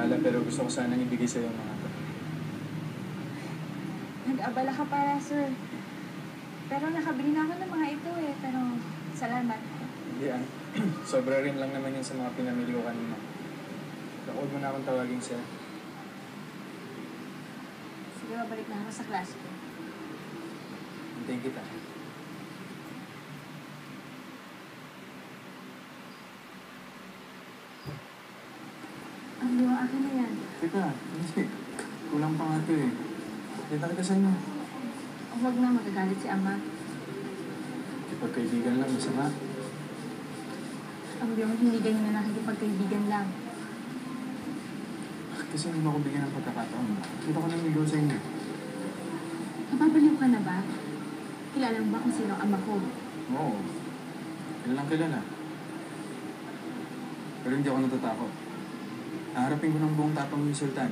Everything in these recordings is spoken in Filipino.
bahala, pero gusto ko sanang ibigay sa'yo mga to. Nag-abala ka para, sir. Pero nakabili na ako ng mga ito eh. Pero salamat. Hindi sobra rin lang naman yun sa mga pinamili ko kanina. Huwag mo na akong tawagin sir. Sige, babalik na ako sa klase ko. Hintayin kita. Ang akin na yan. Teka, hindi. Kulang pa nga ito eh. Dito kita sa inyo. Huwag na, magagalit si Ama. Kipagkaibigan lang, masama. Ang biyong hindi ganyan na nakikipagkaibigan lang. Kasi hindi mo ako bigyan ng pagkakataon. Dito ko nang ligaw sa inyo. Napapaliw ka na ba? Kilala mo ba kung sino ang ama ko? Oo. Kilalang kilala. Pero hindi ako natatakot. Haharapin ko ng buong tapang yung sultan.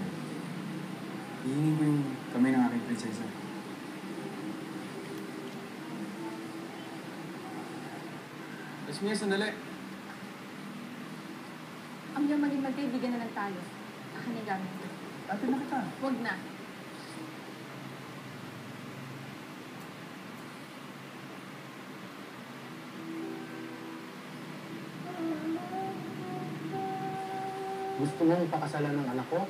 Hihingin ko yung kamay ng aking prinsesa. Miss Mia, sandali. Ang biyong maging magkaibigan na lang tayo. Akin yung gamit ko. Ate na kita. Huwag na. Gusto mong ipakasalan ng anak ko?